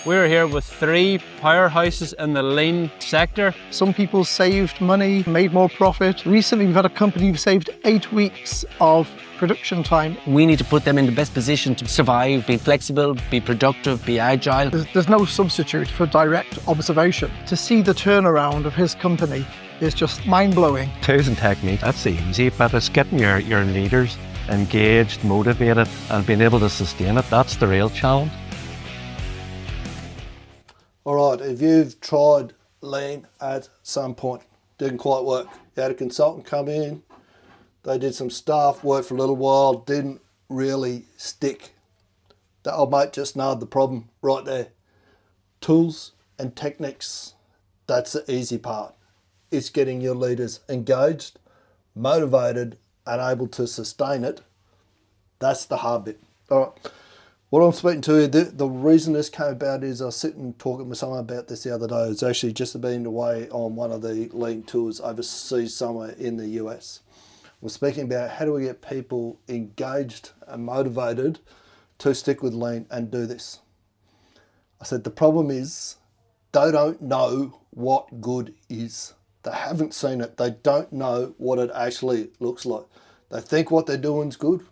We're here with 3 powerhouses in the lean sector. Some people saved money, made more profit. Recently, we've had a company who saved 8 weeks of production time. We need to put them in the best position to survive, be flexible, be productive, be agile. There's no substitute for direct observation. To see the turnaround of his company is just mind-blowing. Tools and technique, that's the easy, but it's getting your leaders engaged, motivated, and being able to sustain it. That's the real challenge. All right, if you've tried lean at some point, didn't quite work. You had a consultant come in, they did some stuff, worked for a little while, didn't really stick. That old mate just nailed the problem right there. Tools and techniques, that's the easy part. It's getting your leaders engaged, motivated, and able to sustain it. That's the hard bit. All right. What I'm speaking to, the reason this came about is I was sitting talking with someone about this the other day. It's actually just been away on one of the lean tours overseas somewhere in the US. We're speaking about how do we get people engaged and motivated to stick with lean and do this. I said the problem is they don't know what good is. They haven't seen it. They don't know what it actually looks like. They think what they're doing is good.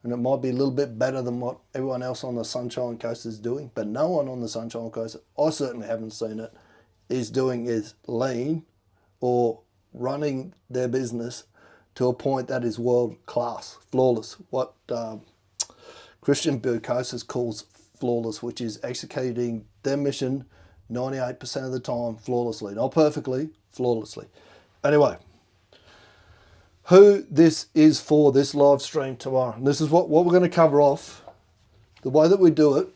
And it might be a little bit better than what everyone else on the Sunshine Coast is doing. But no one on the Sunshine Coast, I certainly haven't seen it, is doing is lean or running their business to a point that is world class, flawless. What Christian Bukosis calls flawless, which is executing their mission 98% of the time flawlessly. Not perfectly, flawlessly. Anyway. Who this is for, this live stream tomorrow. And this is what we're going to cover off. The way that we do it,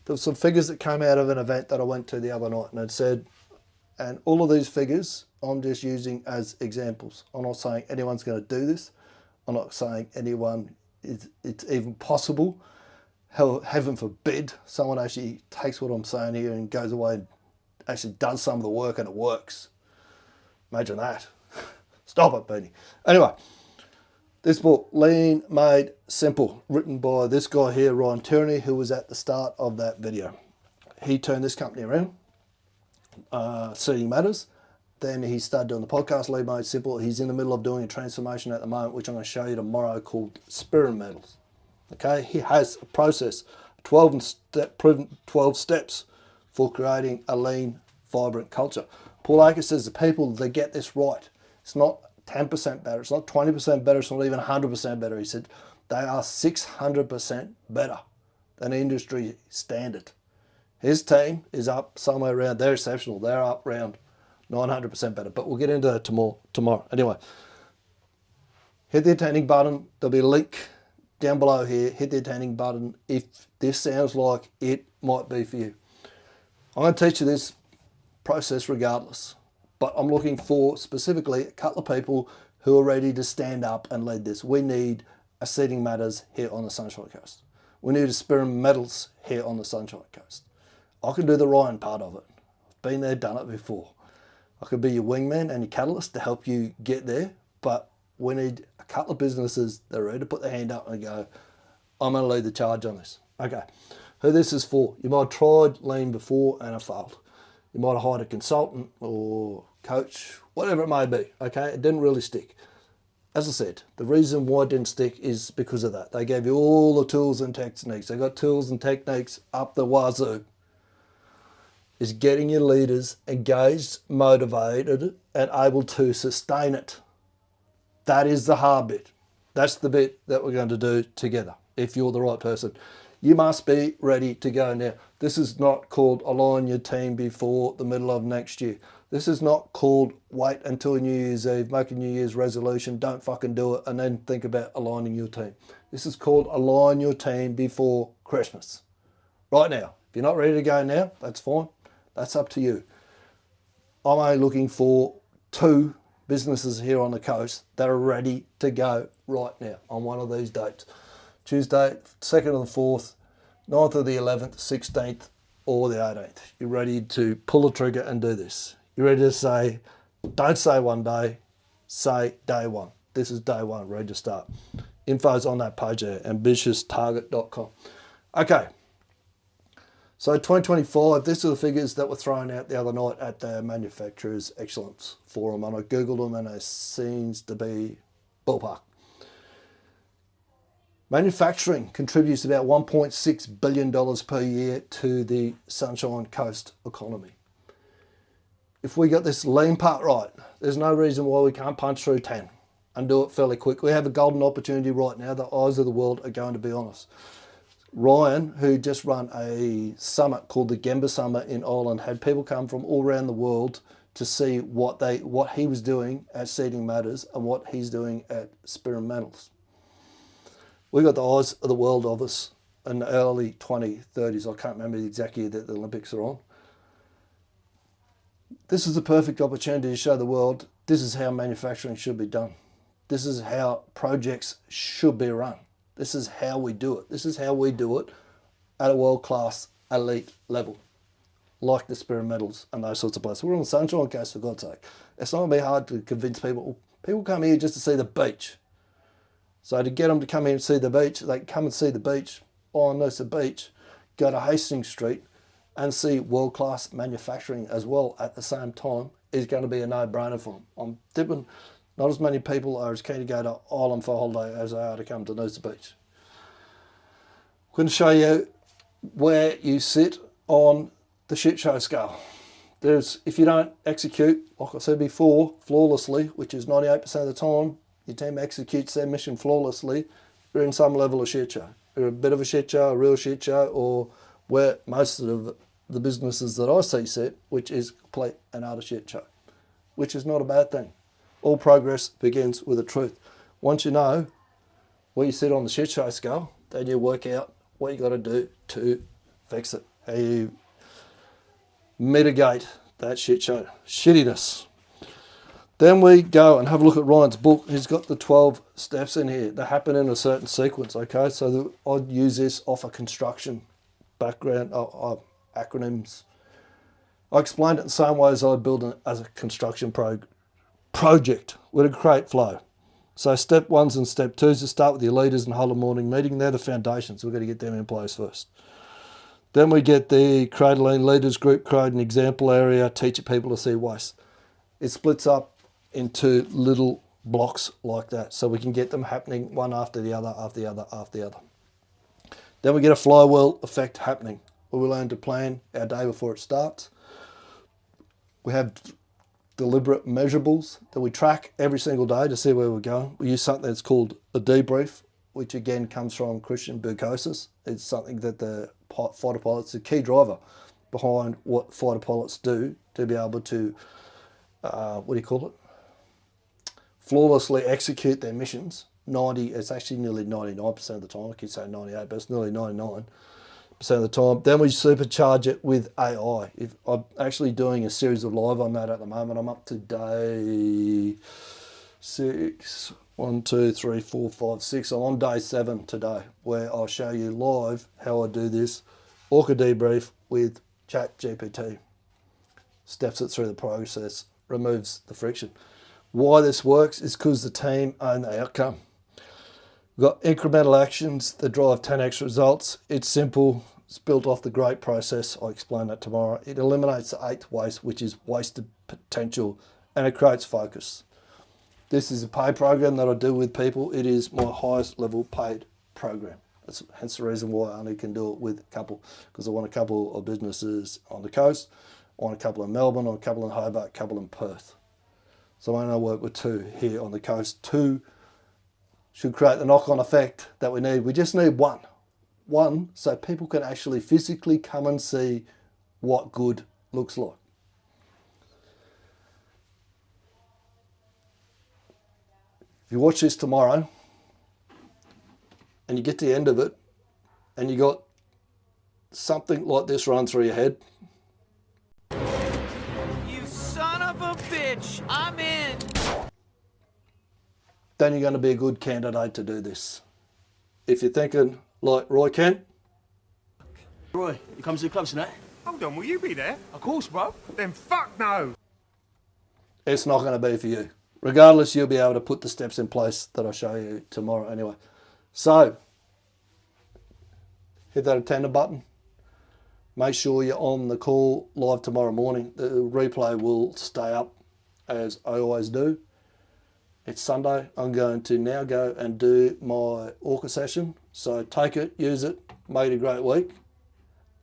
there's some figures that came out of an event that I went to the other night, and it said, and all of these figures I'm just using as examples. I'm not saying anyone's going to do this. I'm not saying anyone it's even possible. Heaven forbid someone actually takes what I'm saying here and goes away and actually does some of the work and it works. Imagine that. Stop it, Beanie. Anyway, this book, Lean Made Simple, written by this guy here, Ryan Tierney, who was at the start of that video. He turned this company around, Seeding Matters. Then he started doing the podcast, Lean Made Simple. He's in the middle of doing a transformation at the moment, which I'm going to show you tomorrow, called Spirit Metals. Okay, he has a process, 12 steps for creating a lean, vibrant culture. Paul Aker says the people that get this right, it's not 10% better, it's not 20% better, it's not even 100% better. He said they are 600% better than industry standard. His team is up somewhere around, they're exceptional, they're up around 900% better, but we'll get into that tomorrow. Anyway, hit the attending button, there'll be a link down below here, hit the attending button if this sounds like it might be for you. I'm going to teach you this process regardless. But I'm looking for specifically a couple of people who are ready to stand up and lead this. We need a Seeding Matters here on the Sunshine Coast. We need a Spirit Metals here on the Sunshine Coast. I can do the Ryan part of it. I've been there, done it before. I could be your wingman and your catalyst to help you get there, but we need a couple of businesses that are ready to put their hand up and go, I'm going to lead the charge on this. Okay, who this is for. You might have tried lean before and it failed. You might have hired a consultant or coach, whatever it may be, okay? It didn't really stick. As I said, the reason why it didn't stick is because of that. They gave you all the tools and techniques. They got tools and techniques up the wazoo. Is getting your leaders engaged, motivated, and able to sustain it. That is the hard bit. That's the bit that we're going to do together, if you're the right person. You must be ready to go now. This is not called align your team before the middle of next year. This is not called wait until New Year's Eve, make a New Year's resolution, don't fucking do it, and then think about aligning your team. This is called align your team before Christmas. Right now. If you're not ready to go now, that's fine. That's up to you. I'm only looking for 2 businesses here on the coast that are ready to go right now on one of these dates. Tuesday, 2nd or the 4th, 9th or the 11th, 16th or the 18th. You're ready to pull the trigger and do this. You're ready to say, don't say one day, say day one. This is day one, ready to start. Info's on that page there, ambitioustarget.com. Okay, So 2025, these are the figures that were thrown out the other night at the Manufacturers Excellence Forum, and I googled them and it seems to be ballpark. Manufacturing contributes about $1.6 billion per year to the Sunshine Coast economy. If we got this lean part right, there's no reason why we can't punch through 10 and do it fairly quick. We have a golden opportunity right now. The eyes of the world are going to be on us. Ryan, who just run a summit called the Gemba Summit in Ireland, had people come from all around the world to see what he was doing at Seeding Matters and what he's doing at Spirit Metals. We got the eyes of the world of us in the early 2030s. I can't remember the exact year that the Olympics are on. This is a perfect opportunity to show the world this is how manufacturing should be done. This is how projects should be run. This is how we do it. This is how we do it at a world-class elite level, like the Spirit Metals and those sorts of places. We're on the Sunshine Coast, for God's sake. It's not going to be hard to convince people. People come here just to see the beach. So to get them to come here and see the beach, they can come and see the beach, on the beach, go to Hastings Street and see world-class manufacturing as well at the same time is going to be a no-brainer for them. I'm tipping not as many people are as keen to go to Ireland for a holiday as they are to come to Noosa Beach. I'm going to show you where you sit on the shit show scale. If you don't execute, like I said before, flawlessly, which is 98% of the time, your team executes their mission flawlessly, you're in some level of shit show. You're a bit of a shit show, a real shit show, or where most of the businesses that I see sit, which is complete and utter shit show, which is not a bad thing. All progress begins with the truth. Once you know where you sit on the shit show scale, then you work out what you got to do to fix it. How you mitigate that shit show shittiness. Then we go and have a look at Ryan's book. He's got the 12 steps in here that happen in a certain sequence, okay? So I'd use this off a construction background, acronyms. I explained it in the same way as I'd build it as a construction project with a great flow. So step 1s and step 2s to start with your leaders and hold a morning meeting. They're the foundations. We've got to get them in place first. Then we get the create a lean leaders group, create an example area, teach people to see waste. It splits up into little blocks like that so we can get them happening one after the other, after the other, after the other. Then we get a flywheel effect happening where we learn to plan our day before it starts. We have deliberate measurables that we track every single day to see where we're going. We use something that's called a debrief, which again comes from Christian Bukosis. It's something that the fighter pilots, the key driver behind what fighter pilots do to be able to, flawlessly execute their missions. It's actually nearly 99% of the time. I keep saying 98, but it's nearly 99% of the time. Then we supercharge it with AI. I'm actually doing a series of live on that at the moment. I'm up to day 6. 1, 2, 3, 4, 5, 6. I'm on day 7 today, where I'll show you live how I do this Orca debrief with ChatGPT. Steps it through the process, removes the friction. Why this works is because the team own the outcome. We've got incremental actions that drive 10x results. It's simple. It's built off the great process. I'll explain that tomorrow. It eliminates the 8th waste, which is wasted potential, and it creates focus. This is a pay program that I do with people. It is my highest level paid program. That's hence the reason why I only can do it with a couple, because I want a couple of businesses on the coast. I want a couple in Melbourne, I want a couple in Hobart, a couple in Perth. So I only work with 2 here on the coast. 2 should create the knock-on effect that we need. We just need one. One, so people can actually physically come and see what good looks like. If you watch this tomorrow and you get to the end of it and you got something like this run through your head. You son of a bitch, I'm in. Then you're going to be a good candidate to do this. If you're thinking like Roy Kent. Roy, you come to the club tonight? Hold on, will you be there? Of course, bro. Then fuck no. It's not going to be for you. Regardless, you'll be able to put the steps in place that I'll show you tomorrow anyway. So, hit that attender button. make sure you're on the call live tomorrow morning. The replay will stay up as I always do. It's Sunday. I'm going to now go and do my orca session. So take it, use it, make it a great week,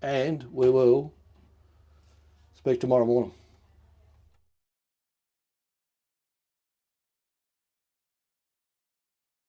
and we will speak tomorrow morning.